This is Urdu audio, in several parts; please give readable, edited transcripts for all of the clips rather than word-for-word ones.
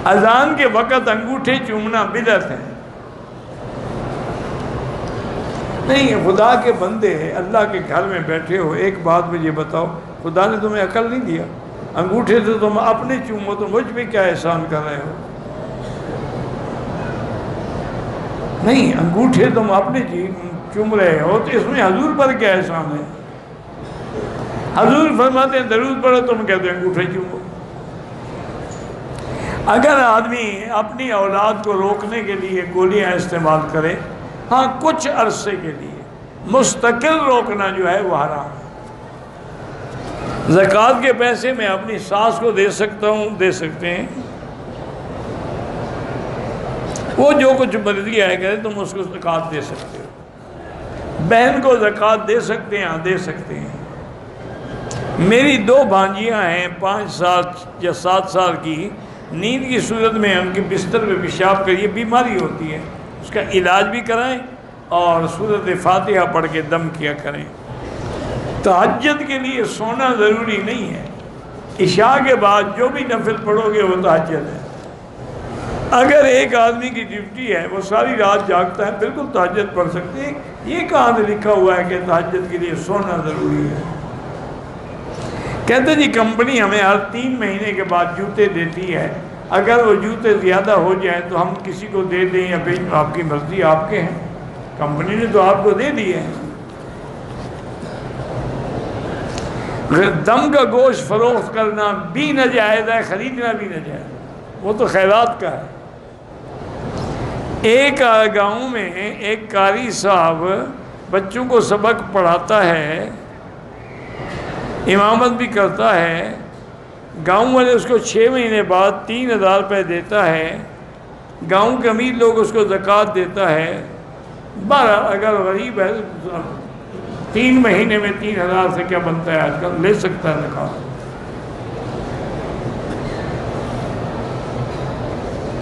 اذان کے وقت انگوٹھے چومنا بدعت ہے۔ نہیں، خدا کے بندے اللہ کے گھر میں بیٹھے ہو، ایک بات مجھے بتاؤ، خدا نے تمہیں عقل نہیں دیا؟ انگوٹھے سے تم اپنے چومو تو مجھ پہ کیا احسان کر رہے ہو؟ نہیں، انگوٹھے تم اپنے چوم رہے ہو تو اس میں حضور پر کیا احسان ہے؟ حضور فرماتے ہیں درود پڑھو، تم کہتے ہیں انگوٹھے چومو۔ اگر آدمی اپنی اولاد کو روکنے کے لیے گولیاں استعمال کرے، ہاں کچھ عرصے کے لیے، مستقل روکنا جو ہے وہ حرام ہے۔ زکوٰۃ کے پیسے میں اپنی ساس کو دے سکتا ہوں، دے سکتے ہیں، وہ جو کچھ مرضی آئے کرے تم اس کو زکوٰۃ دے سکتے ہو۔ بہن کو زکوٰۃ دے سکتے ہیں، ہاں دے سکتے ہیں۔ میری 2 بھانجیاں ہیں 5 سال یا 7 سال کی، نیند کی صورت میں ان کے بستر پہ پیشاب کریے، بیماری ہوتی ہے، اس کا علاج بھی کرائیں اور سورۃ فاتحہ پڑھ کے دم کیا کریں۔ تہجد کے لیے سونا ضروری نہیں ہے، عشاء کے بعد جو بھی نفل پڑھو گے وہ تہجد ہے۔ اگر ایک آدمی کی ڈیوٹی ہے، وہ ساری رات جاگتا ہے، بالکل تہجد پڑھ سکتے ہیں۔ یہ کہاں سے لکھا ہوا ہے کہ تہجد کے لیے سونا ضروری ہے؟ کہتے جی کمپنی ہمیں ہر 3 مہینے کے بعد جوتے دیتی ہے، اگر وہ جوتے زیادہ ہو جائیں تو ہم کسی کو دے دیں یا بھائی آپ کی مرضی، آپ کے ہیں، کمپنی نے تو آپ کو دے دیے ہیں۔ دم کا گوشت فروخت کرنا بھی ناجائز ہے، خریدنا بھی ناجائز ہے، وہ تو خیرات کا ہے۔ ایک گاؤں میں ایک قاری صاحب بچوں کو سبق پڑھاتا ہے، امامت بھی کرتا ہے، گاؤں والے اس کو 6 مہینے بعد 3000 روپے دیتا ہے، گاؤں کے امیر لوگ اس کو زکوٰۃ دیتا ہے۔ بہرحال اگر غریب ہے 3 مہینے میں 3000 سے کیا بنتا ہے، آج کل لے سکتا ہے زکوٰۃ۔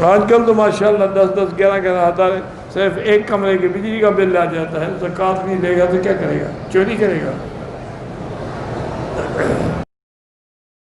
آج کل تو ماشاءاللہ 10-10 11 ہزار صرف ایک کمرے کے بجلی کا بل آ جاتا ہے، زکوٰۃ نہیں دے گا تو کیا کرے گا؟ چوری کرے گا؟